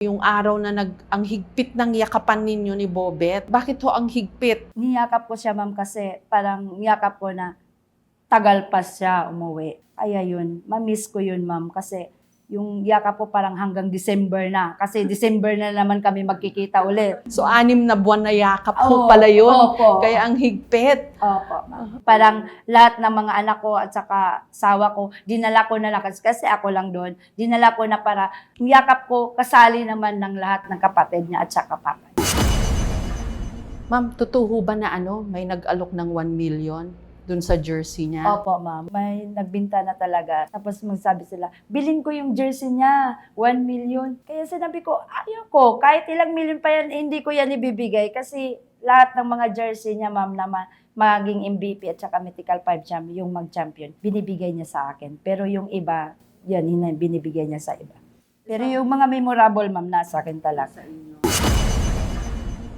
Yung araw na ang higpit ng yakapan ninyo ni Bobet, bakit ho ang higpit? Niyakap ko siya, ma'am, kasi parang niyakap ko na tagal pa siya umuwi. Kaya yun, ma-miss ko yun, ma'am, kasi yung yakap ko parang hanggang December na. Kasi December na naman kami magkikita ulit. So, 6 na buwan na yakap ho Oo, pala yun. opo. Kaya ang higpit. Opo, ma'am. Parang lahat ng mga anak ko at saka asawa ko, dinala ko na lang kasi ako lang doon. Dinala ko na para yakap ko, kasali naman ng lahat ng kapatid niya at saka papa niya. Ma'am, totoo ba na may nag-alok ng 1 million dun sa jersey niya? Opo, ma'am. May nagbinta na talaga. Tapos magsabi sila, bilhin ko yung jersey niya, 1 million. Kaya sinabi ko, ayoko, kahit ilang million pa yan, hindi ko yan ibibigay. Kasi lahat ng mga jersey niya, ma'am, na maging MVP at saka Mythical 5 champion, yung mag-champion, binibigay niya sa akin. Pero yung iba, yan, binibigay niya sa iba. Pero yung mga memorable, ma'am, nasa akin talaga.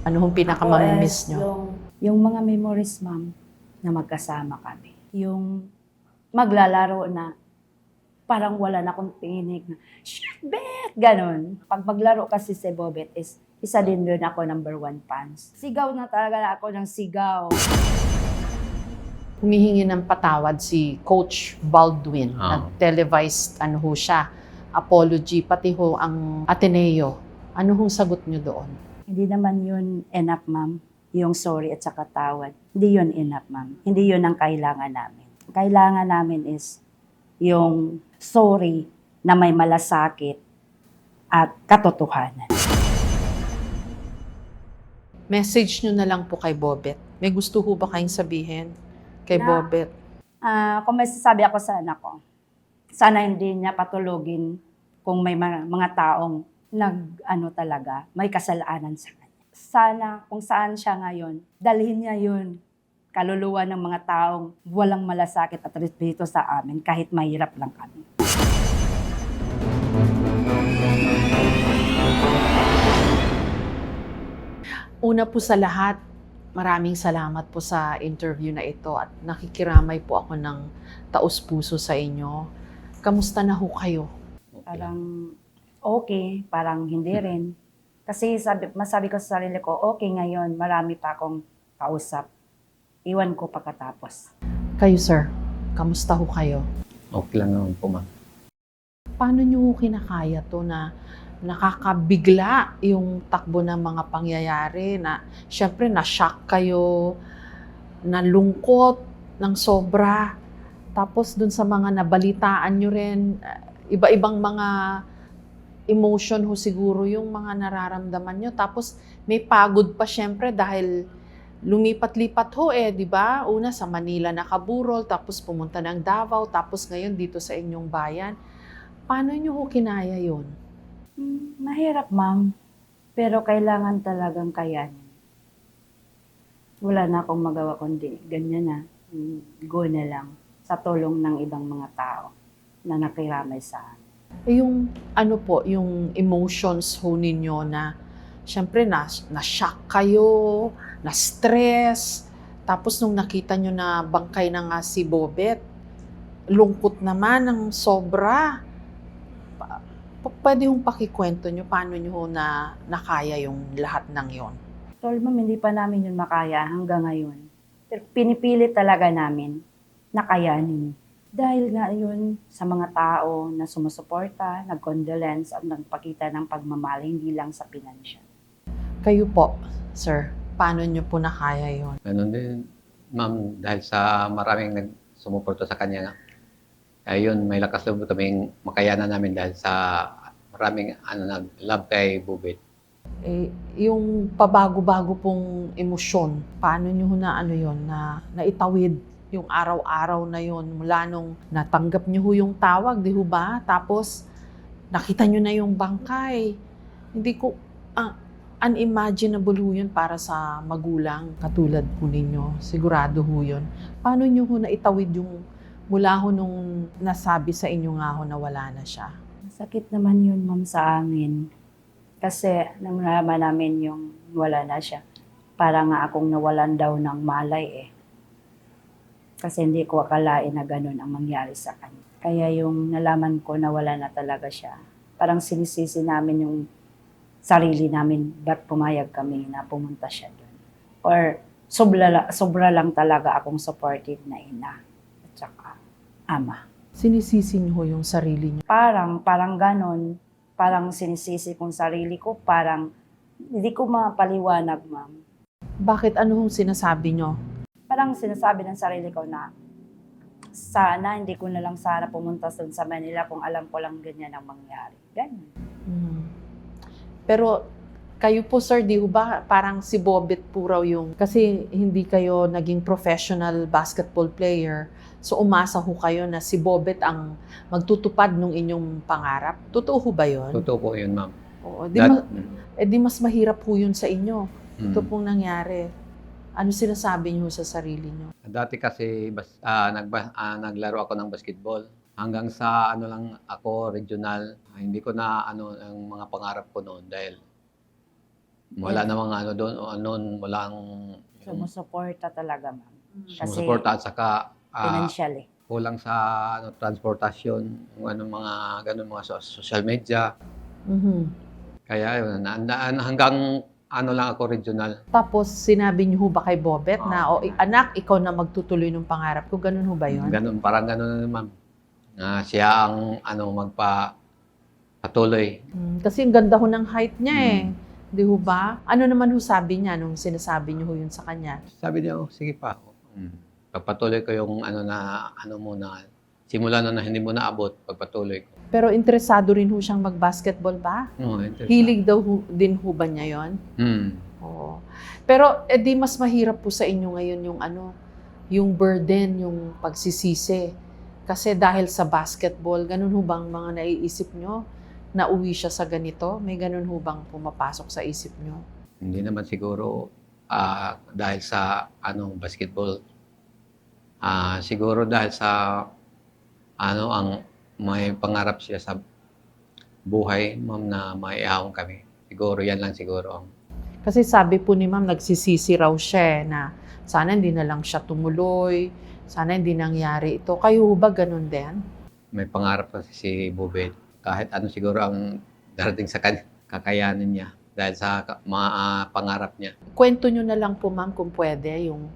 Ano hong pinakamamimiss nyo? Yung mga memories, ma'am, na magkasama kami. Yung maglalaro na parang wala na akong tinig na, shit, bet! Ganon. Pag maglaro kasi si Bobet is isa din yun ako number 1 fans. Sigaw na talaga ako ng sigaw. Humihingi ng patawad si Coach Baldwin. Nag-televised ho siya, apology, pati ho ang Ateneo. Ano hong sagot nyo doon? Hindi naman yun enough, ma'am. Yung sorry at saka tawad. Hindi yun enough, ma'am. Hindi yun ang kailangan namin. Ang kailangan namin is yung sorry na may malasakit at katotohanan. Message nyo na lang po kay Bobet. May gusto ho ba kayong sabihin kay Bobet? Kung may sasabi ako sa anak ko, sana hindi niya patulugin kung may mga taong talaga, may kasalanan sa kanya. Sana kung saan siya ngayon, dalhin niya yun, kaluluwa ng mga taong walang malasakit at respeto sa amin kahit mahirap lang kami. Una po sa lahat, maraming salamat po sa interview na ito at nakikiramay po ako ng taos-puso sa inyo. Kamusta na ho kayo? Parang okay, parang hindi rin. Kasi masabi ko sa sarili ko, okay ngayon, marami pa akong kausap. Iwan ko pagkatapos. Kayo, sir, kamusta ho kayo? Okay lang naman po, ma'am. Paano nyo ho kinakaya to na nakakabigla yung takbo ng mga pangyayari na syempre na-shock kayo, nalungkot ng sobra. Tapos dun sa mga nabalitaan nyo rin, iba-ibang mga emotion ho siguro yung mga nararamdaman nyo. Tapos may pagod pa syempre dahil lumipat-lipat ho di ba? Una sa Manila nakaburol, tapos pumunta ng Davao, tapos ngayon dito sa inyong bayan. Paano nyo ho kinaya yun? Mahirap, ma'am. Pero kailangan talagang kayanin. Wala na akong magawa kundi ganyan na. Go na lang sa tulong ng ibang mga tao na nakiramay sa akin. Yung yung emotions ho ninyo na syempre na-shock kayo, na-stress, tapos nung nakita nyo na bangkay na nga si Bobet, lungkot naman ng sobra. Pwede hong pakikwento nyo paano nyo ho na nakaya yung lahat ng yon? Tol, ma'am, hindi pa namin yun makaya hanggang ngayon. Pero pinipilit talaga namin na kayanin. Dahil nga yun sa mga tao na sumusuporta, nag-condolence at nagpakita ng pagmamahal, hindi lang sa pinansya. Kayo po, sir, paano nyo po nakaya yon? Ganun din, ma'am, dahil sa maraming nagsumuporta sa kanya. Ayun, may lakas loob kaming makayanan namin dahil sa maraming nag-love kay Bobet. Yung pabago-bago pong emosyon, paano nyo ho na na naitawid yung araw-araw na yon mula nung natanggap nyo ho yung tawag, di ho ba? Tapos nakita nyo na yung bangkay. Hindi ko, unimaginable ho yun para sa magulang katulad po ninyo. Sigurado ho yun. Paano nyo ho naitawid yung mula ho nung nasabi sa inyo nga ho na wala na siya? Sakit naman yun, ma'am, sa amin. Kasi nang nalaman namin yung wala na siya, para nga akong nawalan daw ng malay Kasi hindi ko akalain na ganun ang mangyari sa kanya. Kaya yung nalaman ko na wala na talaga siya, parang sinisisi namin yung sarili namin, ba't pumayag kami na pumunta siya doon. Or sobra lang talaga akong supportive na ina at saka ama. Sinisisi niyo ho yung sarili niyo. Parang ganon, parang sinisisi kong sarili ko, parang hindi ko mapaliwanag, ma'am. Bakit ano hong sinasabi niyo? Parang sinasabi ng sarili ko na sana, hindi ko na lang sana pumunta doon sa Manila kung alam ko lang ganyan ang mangyari. Ganyan. Hmm. Pero kayo po sir, di ho ba parang si Bobet po raw yung, kasi hindi kayo naging professional basketball player, so umasa ho kayo na si Bobet ang magtutupad ng inyong pangarap. Totoo ho ba yun? Totoo po yun, ma'am. Oo, That- di mas mahirap po yun sa inyo. Mm. Ito pong nangyari. Ano sinasabi niyo sa sarili niyo? Dati kasi naglaro ako ng basketball. Hanggang sa ano lang ako, regional. Hindi ko na ano ang mga pangarap ko noon dahil wala namang ano doon, walang Sumusuporta talaga, ma'am. Kasi sumusuporta at saka financially. kulang sa ano, transportasyon, yung ano, mga ganun mga social media. Mhm. Kaya yun, hanggang ano lang ako regional. Tapos sinabi niyo ho ba kay Bobet na, anak, ikaw na magtutuloy ng pangarap ko? Ganun ho ba yun? Ganun, parang ganun na ma'am. Na siya ang ano magpatuloy. Kasi ang ganda ho ng height niya eh. Mm. Di ho ba? Ano naman ho sabi niya nung sinasabi niyo ho yun sa kanya? Sabi niya, oh, sige pa. Pagpatuloy ko yung ano na ano muna. Simula na hindi mo naabot, pagpatuloy ko. Pero interesado rin ho siyang mag-basketball ba? No, interesting. Hilig daw din ho ba niya yon? Oo. Pero di mas mahirap po sa inyo ngayon yung ano, yung burden, yung pagsisisi. Kasi dahil sa basketball, ganun ho bang mga naiisip nyo? Na uwi siya sa ganito? May ganun ho bang pumapasok sa isip nyo? Hindi naman siguro dahil sa ano basketball. Siguro dahil sa ano ang may pangarap siya sa buhay, ma'am, na maiahon kami. Siguro yan lang siguro. Kasi sabi po ni ma'am, nagsisisi raw siya na sana hindi na lang siya tumuloy, sana hindi nangyari ito. Kayo ho ba ganun din? May pangarap kasi si Bobet. Kahit ano siguro ang darating sa kanya, kakayanin niya dahil sa mga pangarap niya. Kwento nyo na lang po ma'am kung pwede yung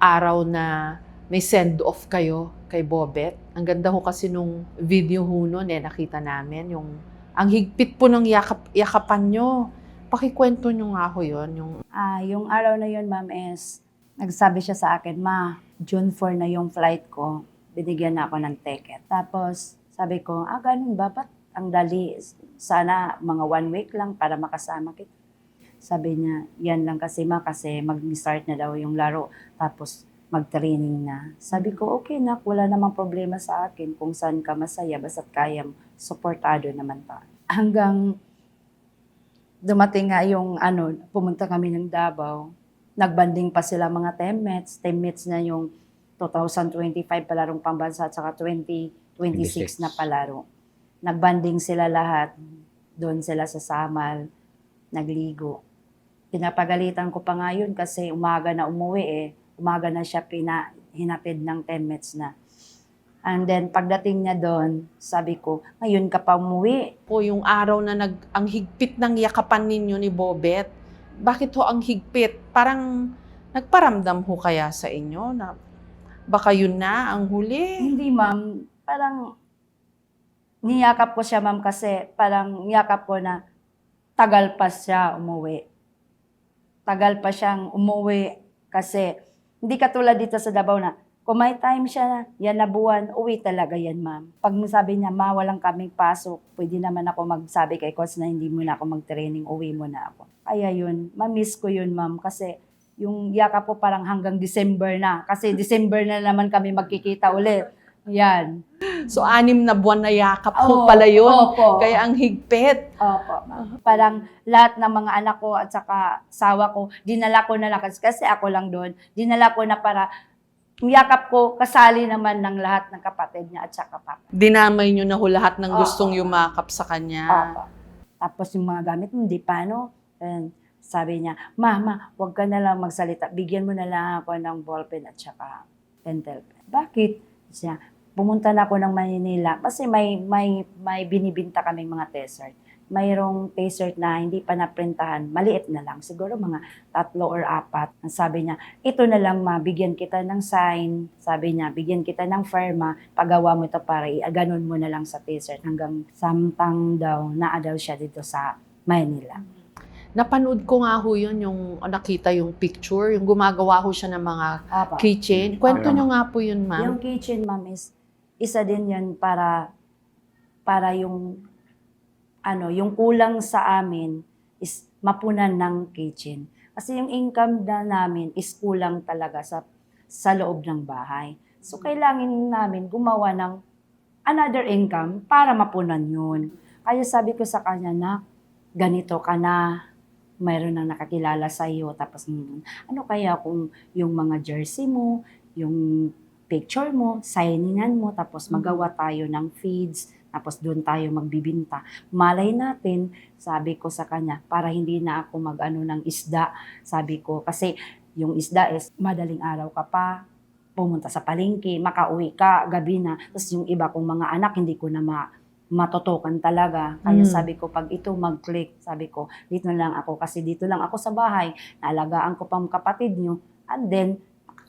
araw na may send-off kayo kay Bobet. Ang ganda ho kasi nung video ho nun nakita namin yung ang higpit po ng yakapan nyo. Pakikwento nyo nga ho yun. Yung araw na yun, ma'am, is nagsabi siya sa akin, Ma, June 4 na yung flight ko. Binigyan na ako ng ticket. Tapos sabi ko, ganun ba? Ba't ang dali? Sana mga 1 week lang para makasama kita. Sabi niya, yan lang kasi ma, kasi mag-start na daw yung laro. Tapos mag-training na. Sabi ko, okay na, wala namang problema sa akin kung saan ka masaya, basta't kayang supportado naman pa. Hanggang dumating nga yung pumunta kami ng Davao, nagbanding pa sila mga teammates na yung 2025 palarong pambansa at saka 2026 na palaro. Nagbanding sila lahat, doon sila sa Samal, nagligo. Pinapagalitan ko pa nga yun kasi umaga na umuwi umaga na siya hinatid ng teammates na. And then, pagdating niya doon, sabi ko, ngayon ka pa umuwi. Po yung araw na ang higpit ng yakapan ninyo ni Bobet. Bakit ho ang higpit? Parang nagparamdam ho kaya sa inyo na baka yun na ang huli? Hindi, ma'am. Parang niyakap ko siya, ma'am, kasi parang niyakap ko na tagal pa siya umuwi. Tagal pa siyang umuwi kasi hindi katulad dito sa Davao na kung may time siya, yan na buwan, uwi talaga yan, ma'am. Pag sabi niya, ma, walang kaming pasok, pwede naman ako magsabi kay coach na hindi mo na ako mag-training, uwi mo na ako. Kaya yun, ma-miss ko yun, ma'am, kasi yung yakap po parang hanggang December na. Kasi December na naman kami magkikita ulit. Yan. So, 6 na buwan na yakap ho pala yun. Opo. Kaya ang higpit. Opo. Parang lahat ng mga anak ko at saka sawa ko, dinala ko na lang kasi ako lang doon. Dinala ko na para yakap ko, kasali naman ng lahat ng kapatid niya at saka papa. Dinamay nyo na ho lahat ng gustong Opo. yumakap sa kanya. Opo. Tapos yung mga gamit, hindi pa, no? And sabi niya, Mama, huwag ka na lang magsalita. Bigyan mo na lang ako ng ballpen at saka pentel pen. Bakit? Siya, pumunta na ako ng Manila kasi may binibinta kaming mga t-shirt. mayroong t-shirt na hindi pa naprintahan, maliit na lang, siguro mga 3 or 4. Ang sabi niya, ito na lang ma, bigyan kita ng sign. Sabi niya, bigyan kita ng firma, pagawa mo ito para ganun mo na lang sa t-shirt. Hanggang samtang daw, naadaw siya dito sa Manila. Napanood ko nga ho yun, yung nakita yung picture, yung gumagawa ho siya ng mga Apa. keychain. Kwento nyo nga po yun, ma'am. Yung kitchen, ma'am, is isa din yan para yung yung kulang sa amin is mapunan ng kitchen. Kasi yung income na namin is kulang talaga sa loob ng bahay. So, kailangan namin gumawa ng another income para mapunan yun. Kaya sabi ko sa kanya na, ganito ka na, mayroon nang nakakilala sa iyo, tapos ano kaya kung yung mga jersey mo, yung picture mo, signingan mo, tapos magawa tayo ng feeds, tapos doon tayo magbibinta. Malay natin, sabi ko sa kanya, para hindi na ako mag-ano ng isda, sabi ko, kasi yung isda is madaling araw ka pa, pumunta sa palengke, makauwi ka, gabi na, tapos yung iba kong mga anak, hindi ko na matutukan talaga. Kaya sabi ko, pag ito mag-click, sabi ko, dito na lang ako, kasi dito lang ako sa bahay, naalagaan ko pang kapatid nyo, and then,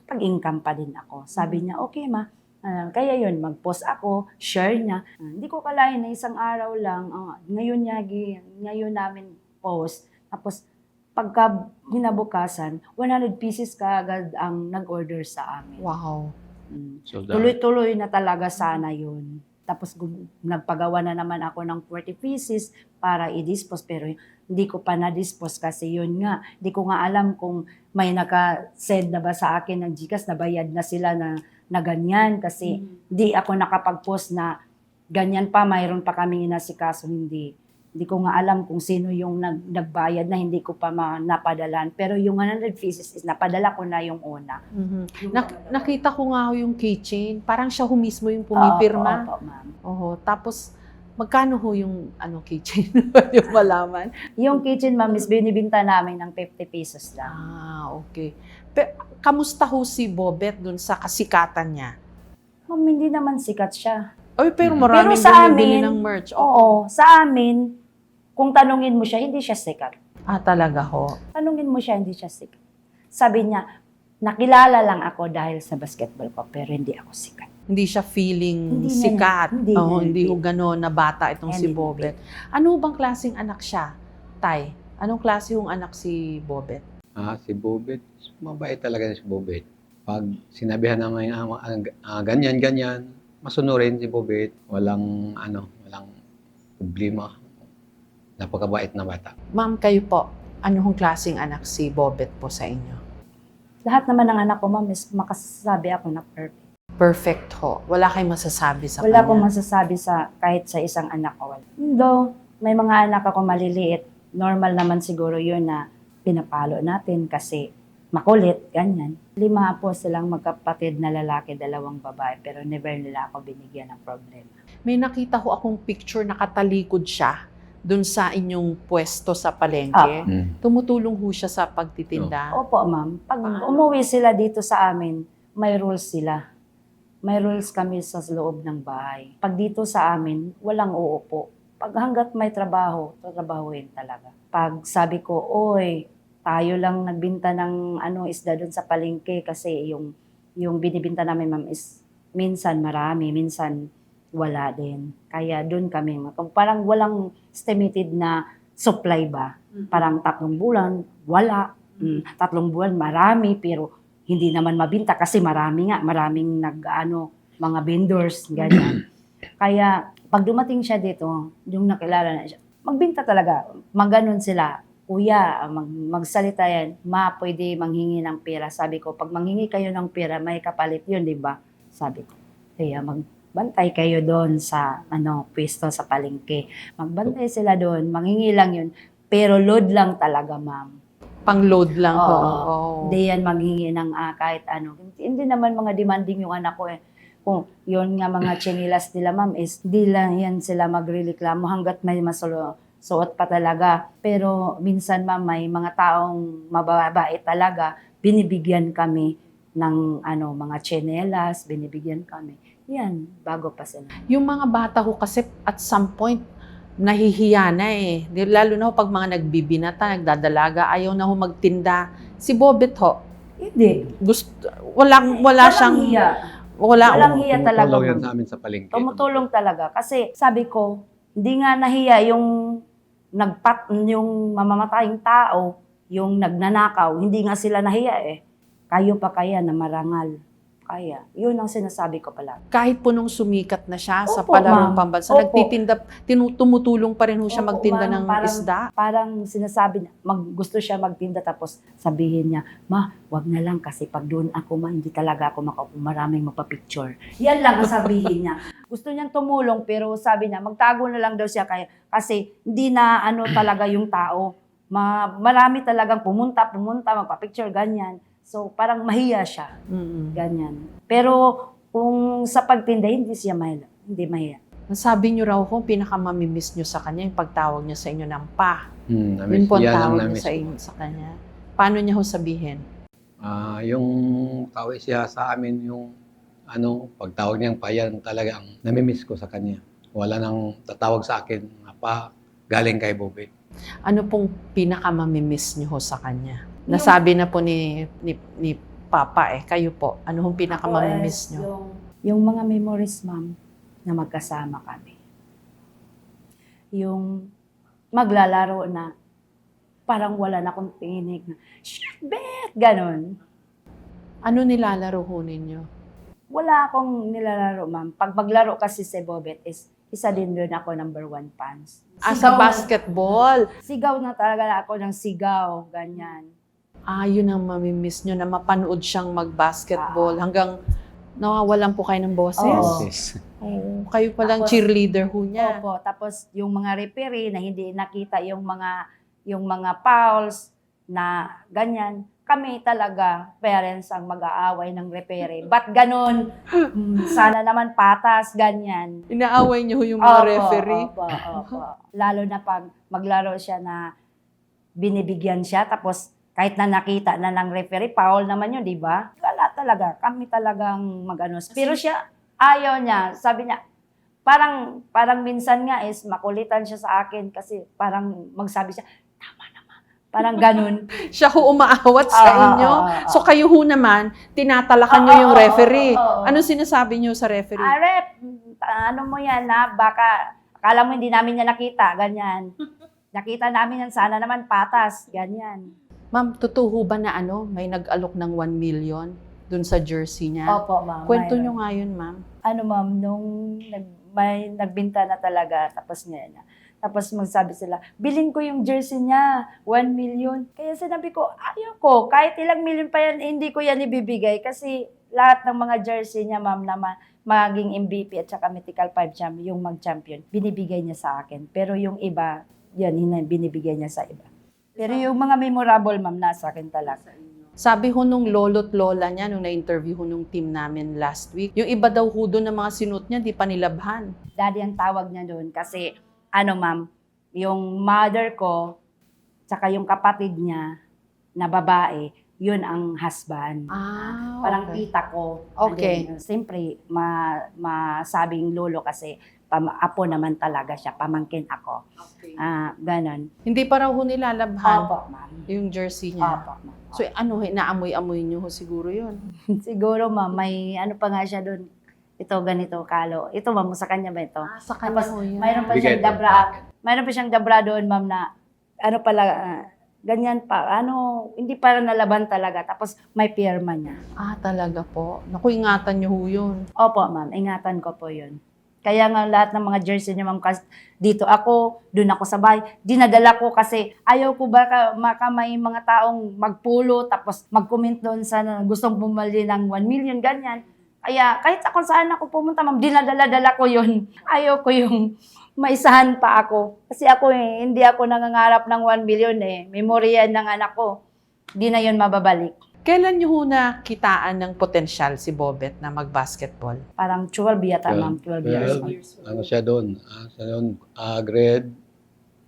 pag-income pa din ako. Sabi niya, okay ma, kaya yun, mag-post ako, share niya. Hindi ko kalain na isang araw lang, ngayon namin post, tapos pagka ginabukasan, 100 pieces kaagad ang nag-order sa amin. Wow. So, Tuloy-tuloy na talaga sana yun. Tapos nagpagawa na naman ako ng 40 pieces para i-dispose, pero hindi ko pa na-dispose kasi yun nga. Hindi ko nga alam kung may naka-send na ba sa akin ng GCash, nabayad na sila na ganyan kasi hindi ako nakapag-post na ganyan pa, mayroon pa kaming inasikaso, hindi. Hindi ko nga alam kung sino yung nagbayad na hindi ko pa napadalan. Pero yung 100 pieces is napadala ko na yung una. Nakita ko nga ho yung keychain. Parang siya ho mismo yung pumipirma. Opo, ma'am. Oho. Tapos, magkano ho yung keychain? Yung malaman. Yung kitchen, ma'am, is binibinta namin ng 50 pesos lang. Okay. Kamusta ho si Bobet dun sa kasikatan niya? Ma'am, hindi naman sikat siya. Ay, pero maraming Pero sa bumibili amin, ng merch. Oo, sa amin, kung tanungin mo siya, hindi siya sikat. Talaga ho. Tanungin mo siya, hindi siya sikat. Sabi niya, nakilala lang ako dahil sa basketball ko, pero hindi ako sikat. Hindi siya feeling Hindi na- sikat. hindi na- Hindi ho gano'n na bata itong si Hindi na- Bobet. Ano bang klaseng anak siya, Tay? Anong klase yung anak si Bobet? Si Bobet, mabait talaga si Bobet. Pag sinabihan naman ganyan, masunurin si Bobet. Walang problema. Napakabait na bata. Ma'am, kayo po, anong klaseng anak si Bobet po sa inyo? Lahat naman ng anak ko, ma'am, is makasasabi ako na perfect. Perfect ho. Wala kayong masasabi sa Wala kanya. akong masasabi kahit sa isang anak ko. Though, may mga anak ako maliliit, normal naman siguro yun na pinapalo natin kasi makulit, ganyan. 5 po silang magkapatid na lalaki, 2 babae, pero never nila ako binigyan ng problema. May nakita ho akong picture nakatalikod siya dun sa inyong pwesto sa palengke. Tumutulong ho siya sa pagtitinda. Opo, ma'am. Pag umuwi sila dito sa amin, may rules sila. May rules kami sa loob ng bahay. Pag dito sa amin, walang uupo. Pag hanggat may trabaho, tatrabahuin talaga. Pag sabi ko, oy, tayo lang nagbinta ng isda doon sa palengke kasi yung binibinta namin, ma'am, is minsan marami, minsan wala din. Kaya doon kami, parang walang estimated na supply ba. Parang 3 bulan, wala. 3 buwan, marami, pero hindi naman mabinta kasi maraming mga vendors, ganyan. Kaya pag dumating siya dito, yung nakilala na siya, magbinta talaga, maganon sila. Kuya, magsalita yan, ma, pwede manghingi ng pera. Sabi ko, pag manghingi kayo ng pera, may kapalit yun, di ba? Sabi ko, kaya magbantay kayo doon sa pwesto sa palengke. Magbantay sila doon, manghingi lang yun. Pero load lang talaga, ma'am. Pang-load lang ho. Hindi yan maghingi ng kahit ano. Hindi naman mga demanding yung anak ko eh. Kung yun nga mga chinilas nila, ma'am, is di lang yan sila magreklamo hanggat may suot pa talaga. Pero minsan, ma'am, may mga taong mababae talaga, binibigyan kami ng mga tsinelas, binibigyan kami. Yan, bago pa sila. Yung mga bata ho kasi at some point, nahihiya na eh. Lalo na ho pag mga nagbibinata, nagdadalaga, ayaw na ho magtinda. Si Bobet ho, Hindi. wala siyang, hiya. wala, Walang hiya talaga. Tumutulong yan ma'am. sa amin sa palengke. Tumutulong talaga. Kasi sabi ko, hindi nga nahiya yung yung mamamatayang tao, yung nagnanakaw, hindi nga sila nahiya eh. Kayo pa kaya na marangal. Kaya. Yun ang sinasabi ko pala. kahit po nung sumikat na siya sa Opo, palarong ma'am. pambansa, Opo. nagtitinda, tumutulong pa rin ho siya Opo, magtinda ma'am, ng parang- isda. Parang sinasabi niya, gusto siya magtinda tapos sabihin niya, ma, wag na lang kasi pag doon ako hindi talaga ako makaupo, maraming magpa-picture. Yan lang ang sabihin niya. Gusto niyang tumulong pero sabi niya, magtago na lang daw siya kasi hindi na talaga yung tao. Marami talagang pumunta, magpa-picture, ganyan. So parang mahiya siya, Mm-mm. ganyan. Pero kung sa pagtinda, hindi mahiya. Sabi niyo raw kung pinakamamimiss niyo sa kanya, yung pagtawag niya sa inyo ng pa. Yun Namiss, po ang yan ang tawag niya namiss sa, ko. inyo, sa kanya. Paano niya ho sabihin? Yung tawag siya sa amin, yung pagtawag niyang pa, yan talaga ang namimiss ko sa kanya. Wala nang tatawag sa akin na pa galing kay Bobet. Ano pong pinakamamimiss niyo ho sa kanya? Nasabi na po ni Papa eh. Kayo po, ano hong pinakamamimiss niyo? Yung mga memories, ma'am, na magkasama kami. Yung maglalaro na parang wala na akong tinig na, shit, bet! Ganon. Ano nilalaro ho ninyo? Wala akong nilalaro, ma'am. Pag maglaro kasi si Bobet is, isa din doon ako number 1 fans. Sa basketball. Sigaw na talaga ako ng sigaw, ganyan. Yun ang mamimiss niyo na mapanood siyang mag-basketball hanggang nawawalan po kayo ng boses. Oo. Yes. Oo, kayo palang Tapos- cheerleader ho niya. Opo, tapos yung mga referee na hindi nakita yung mga fouls na ganyan, kami talaga, parents ang mag-aaway ng referee. Ba't ganun? Sana naman patas, ganyan. Inaaway niyo ho yung mga referee. Opo. Lalo na pag maglaro siya na binibigyan siya, tapos kahit na nakita na ng referee, foul naman yun, di ba? Wala talaga. Kami talagang mag-ano. Pero siya, ayaw niya. Sabi niya, parang minsan nga is makulitan siya sa akin kasi parang magsabi siya, tama naman. Parang ganun. Siya ho umaawat sa inyo. So kayo ho naman, tinatalakan niyo yung referee. Ano sinasabi niyo sa referee? Rep, ano mo yan na, baka, akala mo hindi namin niya nakita, ganyan. Nakita namin yan, sana naman patas, ganyan. Ma'am, totoo ba na may nag-alok ng 1 million dun sa jersey niya? Opo, ma'am. Kwento mayroon. niyo nga yun, ma'am. Ma'am, nung may nagbinta na talaga, tapos ngayon na. Tapos magsabi sila, bilhin ko yung jersey niya, 1 million. Kaya sinabi ko, ayoko, kahit ilang million pa yan, hindi ko yan ibibigay. Kasi lahat ng mga jersey niya, ma'am, na maging MVP at saka Mythical 5 champion, yung mag-champion, binibigay niya sa akin. Pero yung iba, yan, binibigay niya sa iba. Pero yung mga memorable, ma'am, nasa akin talaga. Sabi ho nung lolo't lola niya, nung na-interview ho nung team namin last week, yung iba daw ho doon ng mga sinut niya, di pa nilabhan. Daddy ang tawag niya doon kasi, ma'am, yung mother ko, tsaka yung kapatid niya na babae, yun ang husband. Parang okay. tita ko. Okay. And then, siyempre, masabing lolo kasi, apo naman talaga siya, pamangkin ako. Okay. Ganon. Hindi pa raw ho nilalabhan Opo, ma'am. yung jersey niya. Opo, ma'am. So naamoy-amoy niyo ho siguro yun. Siguro, ma'am, may ano pa nga siya doon. Ito, ganito, kalo. Ito, ma'am, sa kanya ba ito? Sa kanya Tapos, ho yun. mayroon pa Bigay siyang ito. dabra. Mayroon pa siyang dabra doon, ma'am, na ganyan pa. Hindi pa nalaban talaga. Tapos may pirma niya. Talaga po. Naku, ingatan niyo ho yun. Opo, ma'am. Ingatan ko po yun. Kaya nga lahat ng mga jersey niya, ma'am, dito ako, doon ako sa bahay. Dinadala ko kasi ayaw ko baka may mga taong magpulo tapos mag-comment doon sa gustong bumali ng 1 million, ganyan. Kaya kahit ako saan ako pumunta, ma'am, dinadala-dala ko yun. Ayaw ko yung maisahan pa ako. Kasi ako hindi ako nangangarap ng 1 million eh. Memorya ng anak ko. Hindi na yun mababalik. Kailan niyo ho nakitaan ng potensyal si Bobet na mag-basketball? Parang 12 yata, ma'am. 12 years. Ano siya doon? Grade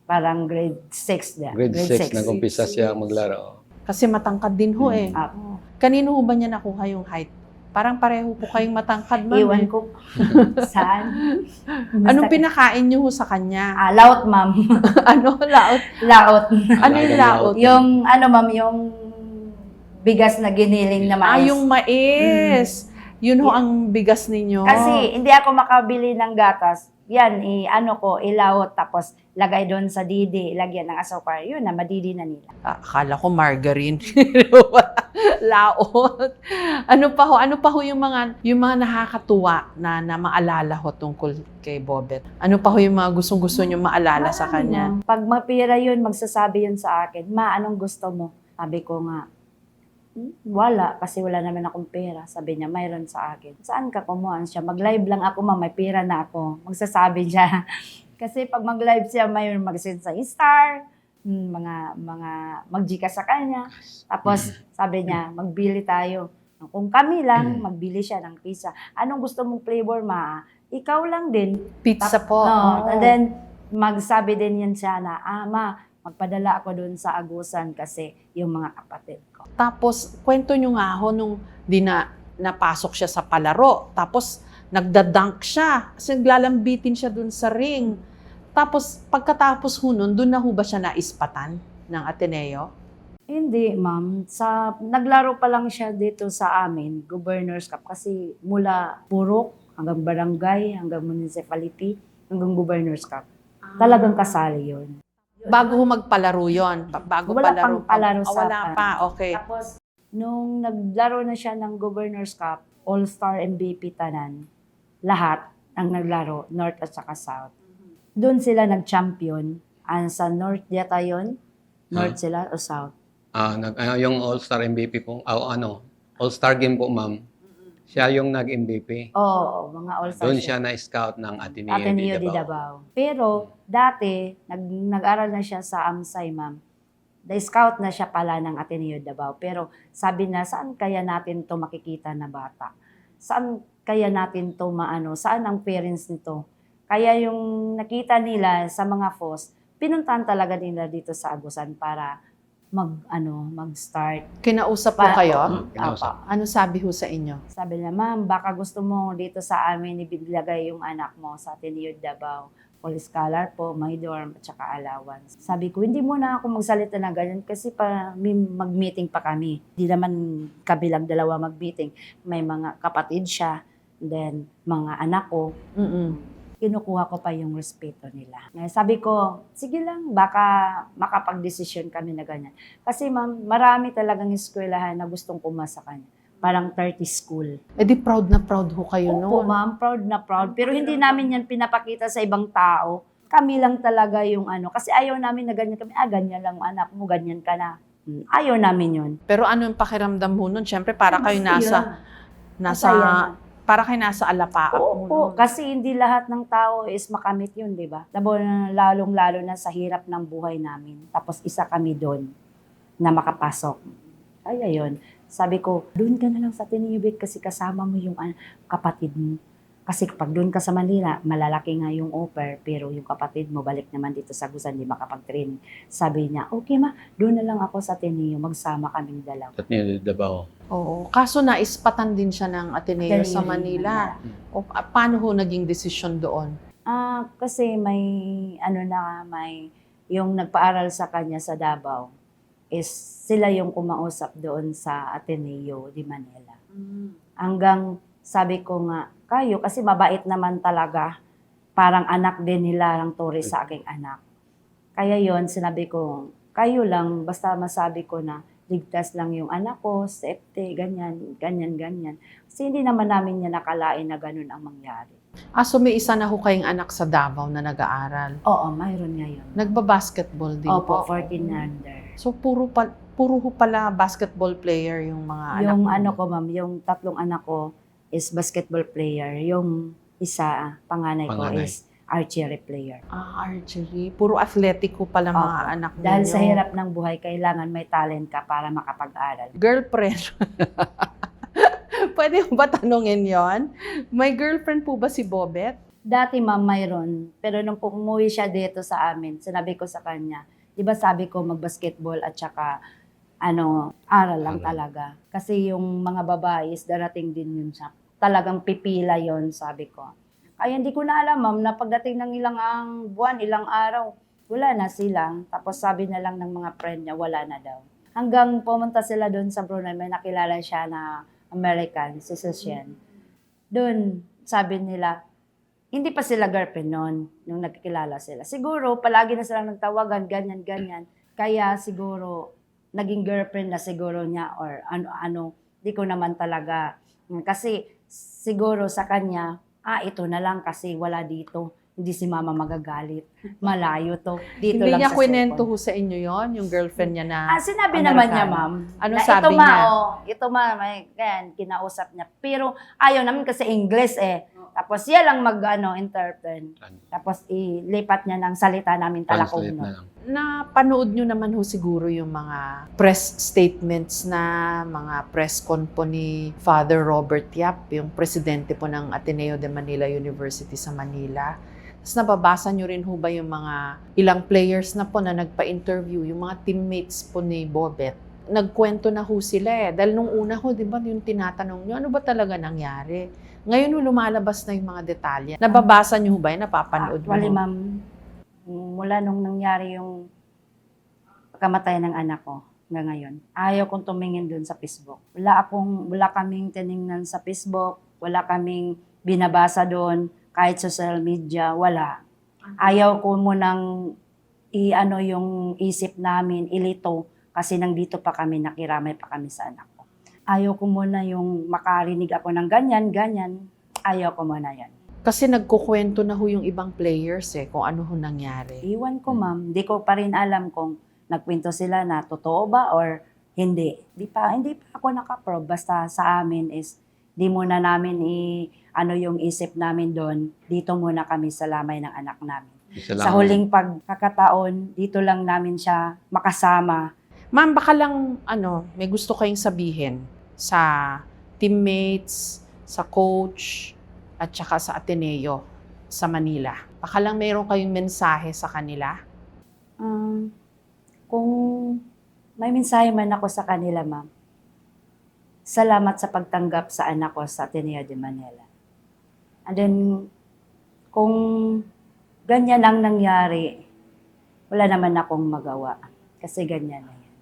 Parang grade 6 na. grade 6 nag-umpisa siya maglaro. Kasi matangkad din ho eh. Apo. Kanino ho ba niya nakuha yung height Parang pareho po kayong matangkad, ma'am. Iwan eh. ko saan. Anong Basta- pinakain niyo ho sa kanya? Laot, ma'am. Ano? Laot? Laot. Ano yung laot? Yung, ma'am, yung bigas na giniling na mais. Yung mais. Yun ho Yeah. ang bigas ninyo. Kasi hindi ako makabili ng gatas. Yan, ilawot, tapos lagay doon sa didi, lagyan ng asukar. Yun na, madidi na nila. Akala ko margarine. Laot. Ano pa ho yung mga nakakatuwa na maalala ho tungkol kay Bobet? Ano pa ho yung mga gustong-gusto nyo maalala sa kanya? Pag mapira yun, magsasabi yun sa akin, ma, anong gusto mo? Sabi ko nga, wala, kasi wala naman akong pera. Sabi niya, mayroon sa akin. Saan ka kumuha? Siya, mag-live lang ako, ma, may pera na ako. Magsasabi siya. Kasi pag mag-live siya, mayroon mag-send sa star, mga mag-gika sa kanya. Tapos, sabi niya, magbili tayo. Kung kami lang, magbili siya ng pizza. Anong gusto mong flavor, ma? Ikaw lang din. Pizza po. No, and then, magsabi din yan siya na, ma, magpadala ako doon sa Agusan kasi yung mga kapatid ko. Tapos, kwento nyo nga ho nung napasok siya sa palaro. Tapos, nagdadunk siya. Kasi naglalambitin siya dun sa ring. Tapos, pagkatapos ho nun, dun na ho ba siya naispatan ng Ateneo? Hindi, ma'am. Naglaro pa lang siya dito sa amin, Governor's Cup. Kasi mula Purok, hanggang Barangay, hanggang Municipality, hanggang Governor's Cup. Talagang kasali yun. Bago ho magpalaro yun? Bago Wala palaro pang palaro sa wala pa, okay. Tapos, nung naglaro na siya ng Governor's Cup, All-Star MVP tanan, lahat ang naglaro, North at saka South. Doon sila nag-champion. Sa North yata yun? North sila o South? Yung All-Star MVP po, All-Star game po, ma'am. Siya yung nag-MVP. Oo, mga All-Star. Doon siya na-scout ng Ateneo Ateneo de de Davao. Pero, dati, nag-aral na siya sa AMSAY, ma'am. Na-scout na siya pala ng Ateneo de Davao. Pero, sabi na, saan kaya natin to makikita na bata? Saan kaya natin to saan ang parents nito? Kaya yung nakita nila sa mga FOS, pinuntahan talaga nila dito sa Agusan para mag-start. Kinausap po kayo? Kinausap. Ano sabi ho sa inyo? Sabi niya, ma'am, baka gusto mo dito sa amin ibigay yung anak mo sa Ateneo de Davao. Full scholar po, may dorm, at saka allowance. Sabi ko, hindi muna ako magsalita na ganyan kasi mag-meeting pa kami. Hindi naman kabilang dalawa mag-meeting. May mga kapatid siya, then mga anak ko. Kinukuha ko pa yung respeto nila. Sabi ko, sige lang, baka makapag-desisyon kami na ganyan. Kasi ma'am, marami talagang eskwelahan na gustong pumasa kanya. Parang 30 school. Eh di proud na proud ho kayo Opo, noon. ma'am, proud na proud. Pero hindi namin yan pinapakita sa ibang tao. Kami lang talaga yung Kasi ayaw namin na ganyan kami. Ganyan lang anak mo, ganyan ka na. Ayaw namin yun. Pero ano yung pakiramdam ho nun? Siyempre, para kayo Masaya. para kayo nasa alapaap mo Opo, nun. kasi hindi lahat ng tao is makamit yun, di ba? Lalong-lalo na sa hirap ng buhay namin. Tapos isa kami doon na makapasok. Kaya yun. Sabi ko, doon ka na lang sa Tinibit kasi kasama mo yung kapatid mo. Kasi pag doon ka sa Manila, malalaki nga yung offer, pero yung kapatid mo balik naman dito sa Agusan, di makapag-training. Sabi niya, okay ma, doon na lang ako sa Ateneo, magsama kaming dalawa. Ateneo de Davao. Oo. Kaso naispatan din siya ng Ateneo sa Ateneo Manila. O, paano ho naging desisyon doon? Kasi may, yung nagpaaral sa kanya sa Davao, is sila yung kumausap doon sa Ateneo de Manila. Hanggang sabi ko nga, kayo, kasi mabait naman talaga, parang anak din nila ang turi sa aking anak. Kaya yon sinabi ko, kayo lang, basta masabi ko na, ligtas lang yung anak ko, safety, ganyan. Kasi hindi naman namin niya nakalain na ganun ang mangyari. So may isa na ho kayong anak sa Davao na nag-aaral. Oo, mayroon ngayon. Nagba-basketball din Opo, po. 14 under. So puro ho pala basketball player yung mga Yung anak mo. ko, ma'am, yung 3 anak ko is basketball player. Yung isa, panganay ko Panganay. is archery player. Archery. Puro athletic ho pala mga Opo. anak ninyo. Dahil sa hirap ng buhay, kailangan may talent ka para makapag-aral. Girlfriend. Pwede ba tanungin yon? May girlfriend po ba si Bobet? Dati, ma'am, mayroon. Pero nung umuwi siya dito sa amin, sinabi ko sa kanya, di ba sabi ko mag-basketball at saka aral lang Aral. talaga. Kasi yung mga babae is darating din yun sa talagang pipila yon, sabi ko. Kaya hindi ko na alam, ma'am, na pagdating ng ilang buwan, ilang araw, wala na sila. Tapos sabi na lang ng mga friend niya, wala na daw. Hanggang pumunta sila doon sa Brunei, may nakilala siya na American, si Susien. Doon, sabi nila, hindi pa sila girlfriend noon, nung nagkikilala sila. Siguro, palagi na silang nagtawagan, ganyan, ganyan. Kaya siguro, naging girlfriend na siguro niya or ano-ano. Di ko naman talaga. Kasi siguro sa kanya, ito na lang kasi wala dito. Hindi si mama magagalit. Malayo to. Dito Hindi lang niya sa kwento cellphone. ho sa inyo yon, yung girlfriend niya na Sinabi naman niya, Amerikano. ma'am. Ano na sabi ito, niya? Ito may, ganyan, kinausap niya. Pero ayaw namin kasi English eh. Tapos siya lang interpret. Tapos ilipat niya ng salita namin talakog Translate na no. lang. Napanood nyo naman ho siguro yung mga press statements na mga press con po ni Father Robert Yap, yung presidente po ng Ateneo de Manila University sa Manila. Tapos nababasa nyo rin ho ba yung mga ilang players na po na nagpa-interview, yung mga teammates po ni Bobet. Nagkwento na ho sila eh. Dahil nung una ho, di ba yung tinatanong nyo, ano ba talaga nangyari? Ngayon ho, lumalabas na yung mga detalye. Nababasa nyo ho ba yun? Napapanood nyo Actually, ho? ma'am, mula nung nangyari yung pagkamatay ng anak ko hanggang ngayon, ayaw kong tumingin dun sa Facebook. Wala kaming tiningnan sa Facebook, wala kaming binabasa doon, kahit social media, wala. Ayaw ko munang yung isip namin, ilito, kasi nandito pa kami, nakiramay pa kami sa anak ko. Ayaw ko muna yung makarinig ako ng ganyan. Ayaw ko muna yan. Kasi nagkukwento na ho yung ibang players eh, kung ano ho nangyari. Iwan ko, ma'am. Di ko pa rin alam kung nagkwento sila na totoo ba or hindi. Hindi pa ako nakaprove. Basta sa amin is, di muna namin yung isip namin doon. Dito muna kami sa lamay ng anak namin. Isa Sa lang. huling pagkakataon, dito lang namin siya makasama. Ma'am, baka lang may gusto kayong sabihin sa teammates, sa coach, at saka sa Ateneo sa Manila. Baka lang mayroon kayong mensahe sa kanila. Kung may mensahe man ako sa kanila, ma'am, salamat sa pagtanggap sa anak ko sa Ateneo de Manila. And then, kung ganyan ang nangyari, wala naman akong magawa. Kasi ganyan na yan.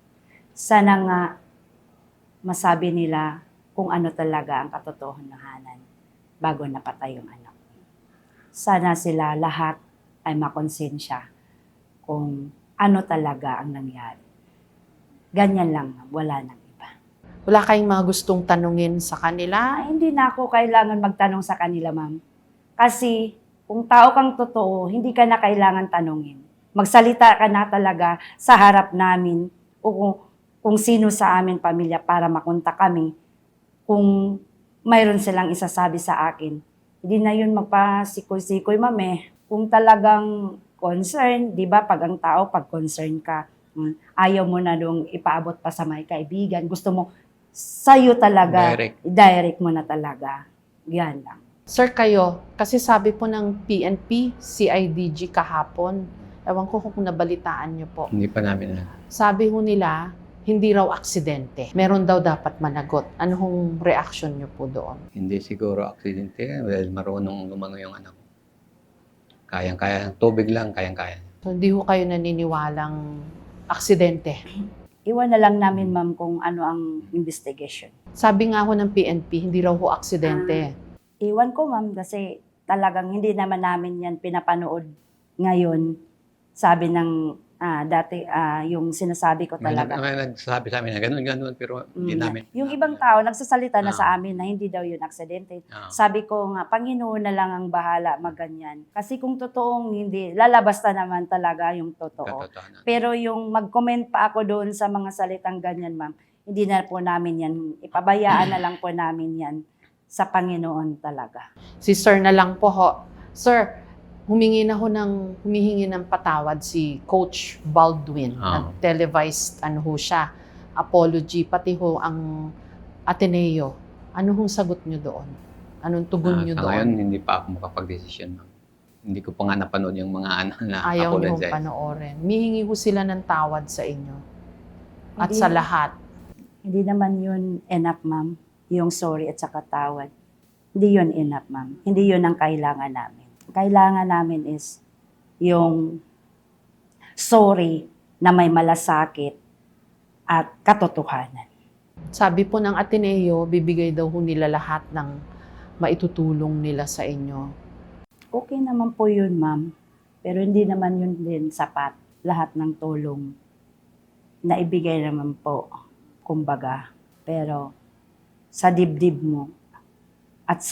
Sana nga masabi nila kung ano talaga ang katotohanan bago napatay yung anak. Sana sila lahat ay makonsensya kung ano talaga ang nangyari. Ganyan lang, wala nang iba. Wala kayong mga gustong tanungin sa kanila? Hindi na ako kailangan magtanong sa kanila, ma'am. Kasi kung tao kang totoo, hindi ka na kailangan tanungin. Magsalita ka na talaga sa harap namin o kung sino sa amin pamilya para makunta kami. Kung mayroon silang isasabi sa akin, hindi na yun magpasikoy-sikoy, ma'am eh. Kung talagang concern, di ba, pag ang tao, pag concern ka, ayaw mo na dong ipaabot pa sa may kaibigan. Gusto mo, sa'yo talaga, direct mo na talaga. Yan lang. Sir, kayo, kasi sabi po ng PNP, CIDG kahapon, ewan ko kung nabalitaan niyo po. Hindi pa namin alam. Sabi ho nila, hindi raw aksidente. Meron daw dapat managot. Ano hong reaction niyo po doon? Hindi siguro aksidente dahil marunong lumangoy yung anak ko. Kayang-kaya. Tubig lang, kayang-kaya. So, hindi ho kayo naniniwalang aksidente. Iwan na lang namin, ma'am, kung ano ang investigation. Sabi nga ho ng PNP, hindi raw ho aksidente. Iwan ko, ma'am, kasi talagang hindi naman namin yan pinapanood ngayon. Sabi ng dati, yung sinasabi ko talaga. May nagsasabi sa amin na ganun, pero hindi namin. Yung ibang tao, nagsasalita na sa amin na hindi daw yun aksidente. Sabi ko nga, Panginoon na lang ang bahala magganyan. Kasi kung totoong hindi, lalabas na naman talaga yung totoo. Katotohanan. Pero yung mag-comment pa ako doon sa mga salitang ganyan, ma'am, hindi na po namin yan, ipabayaan na lang po namin yan sa Panginoon talaga. Si Sir na lang po ho. Sir, humihingi ng patawad si Coach Baldwin. Nag-televised ho siya, apology, pati ho ang Ateneo. Ano hong sagot nyo doon? Anong tugon nyo Sa doon? ngayon, hindi pa ako makapag-desisyon. Hindi ko pa nga napanood yung mga na Ayaw nyo apologize. panoorin. Mihingi ho sila ng tawad sa inyo. at Hindi. sa lahat. Hindi naman yun enough, ma'am. Yung sorry at saka tawad. Hindi yun enough, ma'am. Hindi yun ang kailangan namin. Kailangan namin is yung sorry na may malasakit at katotohanan. Sabi po ng Ateneo, bibigay daw ho nila lahat ng maitutulong nila sa inyo. Okay naman po yun, ma'am. Pero hindi naman yun din sapat. Lahat ng tulong na ibigay naman po, kumbaga. Pero sa dibdib mo at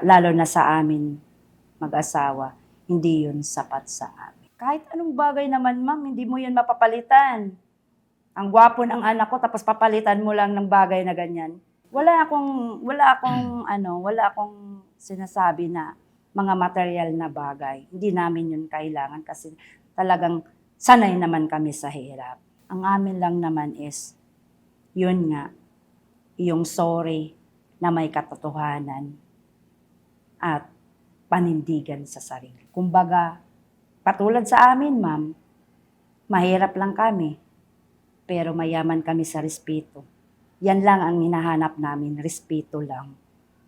lalo na sa amin mag-asawa, hindi yun sapat sa amin. Kahit anong bagay naman, ma'am, hindi mo yan mapapalitan. Ang gwapo ng anak ko, tapos papalitan mo lang ng bagay na ganyan. Wala akong sinasabi na mga material na bagay. Hindi namin yun kailangan kasi talagang sanay naman kami sa hirap. Ang amin lang naman is, yun nga, yung sorry na may katotohanan at panindigan sa sarili. Kumbaga, katulad sa amin, ma'am, mahirap lang kami, pero mayaman kami sa respeto. Yan lang ang hinahanap namin, respeto lang.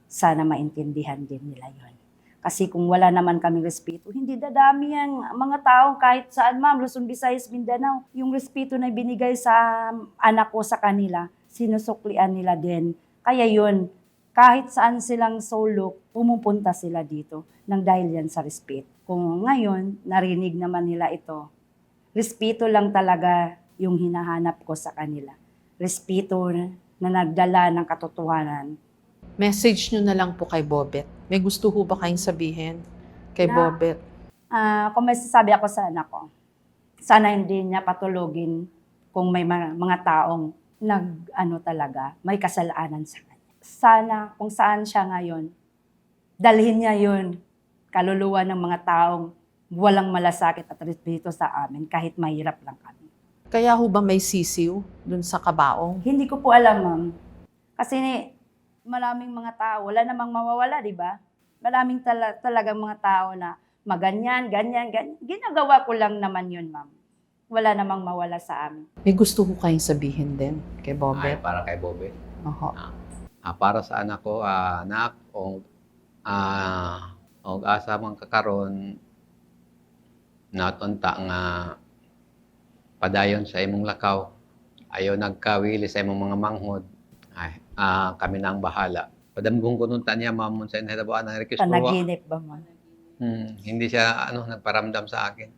Sana maintindihan din nila yon. Kasi kung wala naman kaming respeto, hindi dadami ang mga tao kahit saan, ma'am, Luzon, Visayas, Mindanao. Yung respeto na binigay sa anak ko sa kanila, sinusuklian nila din. Kaya yun, kahit saan silang sulok, pumupunta sila dito nang dahil yan sa respeto. Kung ngayon, narinig naman nila ito, respeto lang talaga yung hinahanap ko sa kanila. Respeto na nagdala ng katotohanan. Message nyo na lang po kay Bobet. May gusto ho ba kayong sabihin kay Na- Bobet? Kung may sasabi ako sa anak ko, sana hindi niya patulugin kung may mga taong talaga, may kasalanan sa kanya. Sana kung saan siya ngayon, dalhin niya yun, kaluluwa ng mga taong walang malasakit at respeto sa amin kahit mahirap lang kami. Kaya ho ba may sisiw dun sa kabaong? Hindi ko po alam, ma'am. Kasi maraming mga tao, wala namang mawawala, di ba? Maraming talagang mga tao na maganyan, ganyan. Ginagawa ko lang naman yun, ma'am. Wala namang mawala sa amin. May gusto ho kayong sabihin din kay Ay, Bobet? para kay Bobet. Oho. Para sa anak ko, anak, og asa man kakaron natunta nga padayon sa imong lakaw. Ayaw nagkawili sa imong mga manghod. Ay, kami na ang bahala. Padamgong ko nung tanya, mamon sa inahitabuan ng request ko. Panaginip ba, ma'am? Hindi siya nagparamdam sa akin.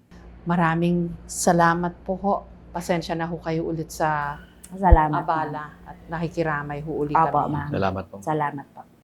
Maraming salamat po ho. Pasensya na ho kayo ulit sa Salamat. abala at nakikiramay ho ulit Opo, kami. ma'am. Salamat po. Salamat po.